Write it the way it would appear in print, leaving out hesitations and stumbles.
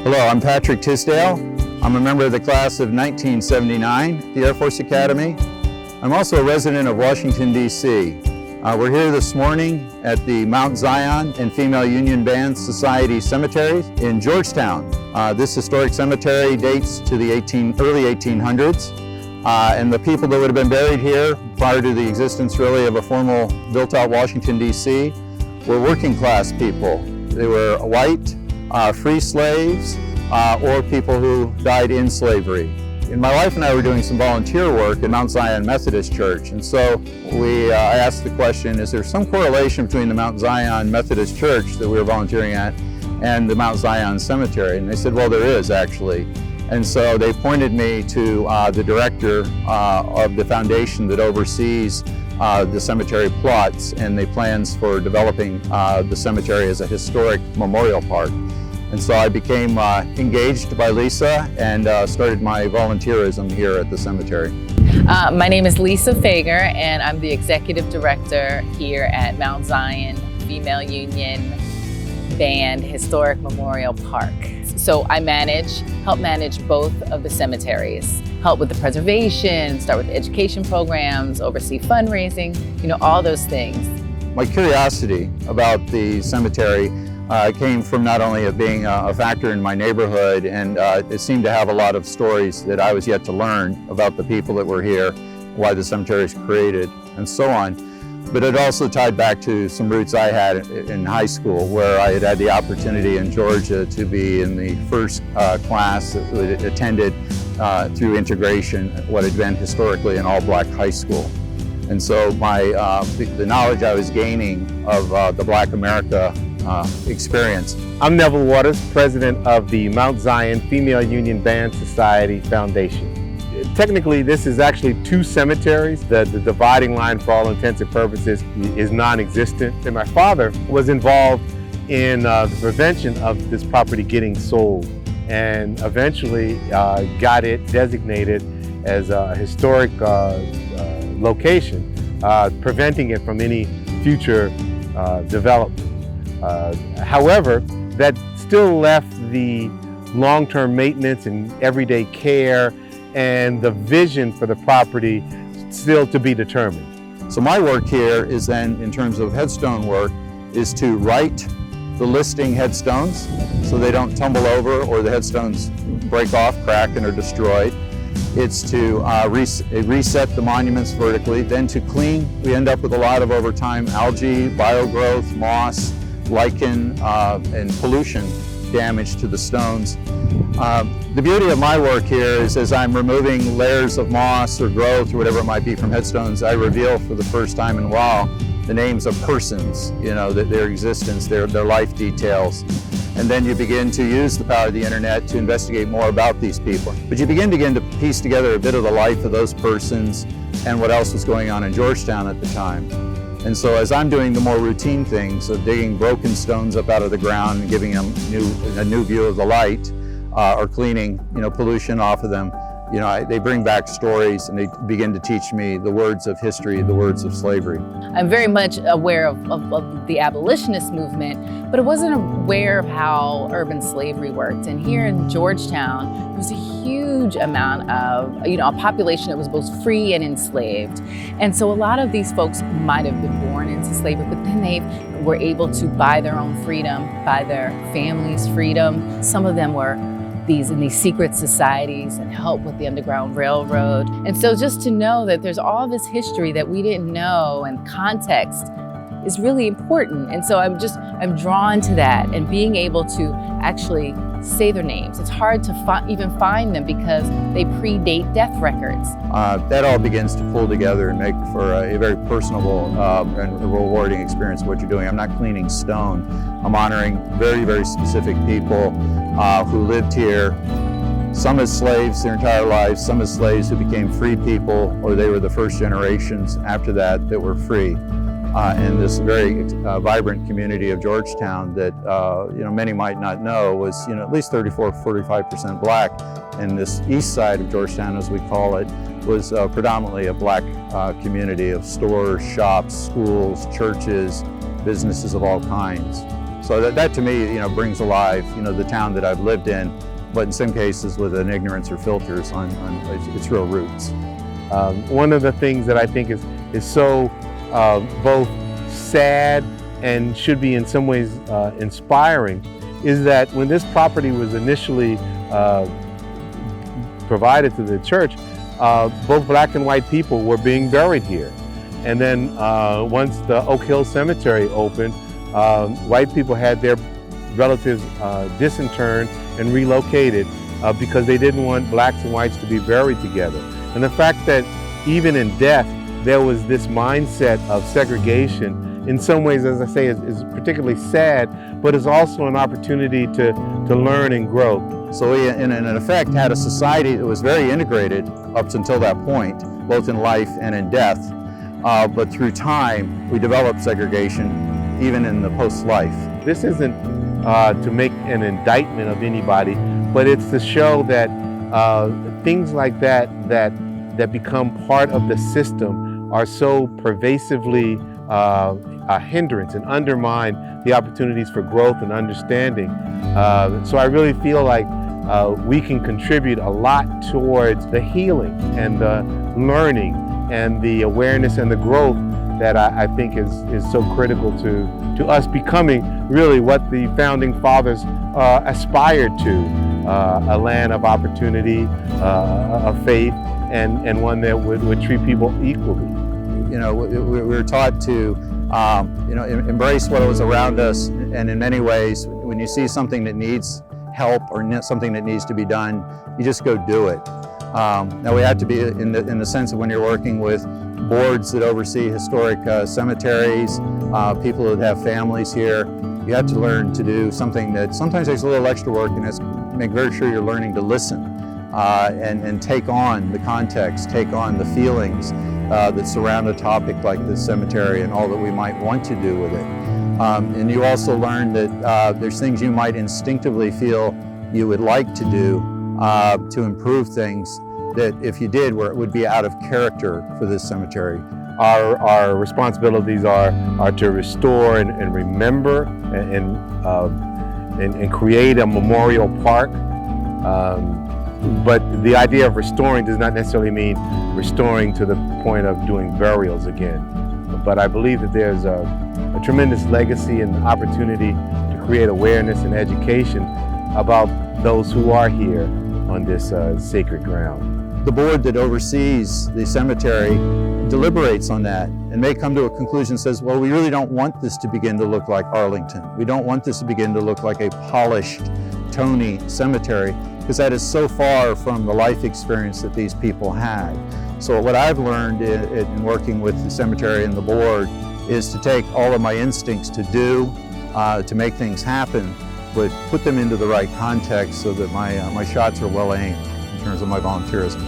Hello, I'm Patrick Tisdale. I'm a member of the class of 1979 at the Air Force Academy. I'm also a resident of Washington, D.C. We're here this morning at the Mount Zion and Female Union Band Society cemeteries in Georgetown. This historic cemetery dates to the early 1800s. And the people that would have been buried here prior to the existence really of a formal built-out Washington, D.C. were working class people. They were white, free slaves, or people who died in slavery. And my wife and I were doing some volunteer work at Mount Zion Methodist Church, and so I asked the question, is there some correlation between the Mount Zion Methodist Church that we were volunteering at and the Mount Zion Cemetery? And they said, well, there is actually. And so they pointed me to the director of the foundation that oversees the cemetery plots and the plans for developing the cemetery as a historic memorial park. And so I became engaged by Lisa and started my volunteerism here at the cemetery. My name is Lisa Fager, and I'm the executive director here at Mount Zion Female Union Band Historic Memorial Park. So I help manage both of the cemeteries, help with the preservation, start with the education programs, oversee fundraising, all those things. My curiosity about the cemetery came from not only of being a factor in my neighborhood, and it seemed to have a lot of stories that I was yet to learn about the people that were here, why the cemetery was created, and so on. But it also tied back to some roots I had in high school, where I had the opportunity in Georgia to be in the first class that attended through integration what had been historically an all-black high school. And so the knowledge I was gaining of the Black America experience. I'm Neville Waters, president of the Mount Zion Female Union Band Society Foundation. Technically, this is actually two cemeteries. The dividing line, for all intents and purposes, is non-existent. And my father was involved in the prevention of this property getting sold, and eventually got it designated as a historic location, preventing it from any future development. However, that still left the long-term maintenance and everyday care and the vision for the property still to be determined. So my work here is then, in terms of headstone work, is to write the listing headstones so they don't tumble over or the headstones break off, crack, and are destroyed. It's to reset the monuments vertically, then to clean. We end up with a lot of, over time, algae, biogrowth, moss, lichen, and pollution damage to the stones. The beauty of my work here is, as I'm removing layers of moss or growth or whatever it might be from headstones, I reveal for the first time in a while the names of persons, their existence, their life details. And then you begin to use the power of the internet to investigate more about these people. But you begin to piece together a bit of the life of those persons and what else was going on in Georgetown at the time. And so as I'm doing the more routine things of digging broken stones up out of the ground and giving them a new view of the light, or cleaning pollution off of them, they bring back stories and they begin to teach me the words of history, the words of slavery. I'm very much aware of the abolitionist movement, but I wasn't aware of how urban slavery worked. And here in Georgetown, there was a huge amount of, a population that was both free and enslaved. And so a lot of these folks might have been born into slavery, but then they were able to buy their own freedom, buy their family's freedom. Some of them were in these secret societies and help with the Underground Railroad. And so just to know that there's all this history that we didn't know, and context is really important. And so I'm drawn to that, and being able to actually say their names. It's hard to even find them because they predate death records. That all begins to pull together and make for a very personable and rewarding experience of what you're doing. I'm not cleaning stone. I'm honoring very, very specific people who lived here, some as slaves their entire lives, some as slaves who became free people, or they were the first generations after that were free. In this very vibrant community of Georgetown that many might not know was at least 34–45% black, and this east side of Georgetown, as we call it, was predominantly a black community of stores, shops, schools, churches, businesses of all kinds. So that to me, brings alive, the town that I've lived in, but in some cases with an ignorance or filters on its real roots. One of the things that I think is so both sad and should be in some ways inspiring is that when this property was initially provided to the church, both black and white people were being buried here. And then once the Oak Hill Cemetery opened, white people had their relatives disinterred and relocated because they didn't want blacks and whites to be buried together. And the fact that even in death, there was this mindset of segregation, in some ways, as I say, is particularly sad, but is also an opportunity to learn and grow. So we, in effect, had a society that was very integrated up until that point, both in life and in death. But through time, we developed segregation, even in the post-life. This isn't to make an indictment of anybody, but it's to show that things like that become part of the system are so pervasively a hindrance and undermine the opportunities for growth and understanding. So I really feel like we can contribute a lot towards the healing and the learning and the awareness and the growth that I think is so critical to us becoming really what the founding fathers aspired to, a land of opportunity, of faith, and one that would treat people equally. We were taught to embrace what was around us, and in many ways, when you see something that needs help or something that needs to be done, you just go do it. Now we have to be in the sense of when you're working with boards that oversee historic cemeteries, people that have families here, you have to learn to do something that sometimes takes a little extra work, and that's make very sure you're learning to listen and take on the context, take on the feelings that surround a topic like this cemetery and all that we might want to do with it. And you also learn that there's things you might instinctively feel you would like to do to improve things that if you did, where it would be out of character for this cemetery. Our responsibilities are to restore and remember and create a memorial park. But the idea of restoring does not necessarily mean restoring to the point of doing burials again. But I believe that there's a tremendous legacy and opportunity to create awareness and education about those who are here on this sacred ground. The board that oversees the cemetery deliberates on that and may come to a conclusion that says, well, we really don't want this to begin to look like Arlington. We don't want this to begin to look like a polished, Tony cemetery, because that is so far from the life experience that these people had. So what I've learned in working with the cemetery and the board is to take all of my instincts to do, to make things happen, but put them into the right context so that my shots are well aimed in terms of my volunteerism.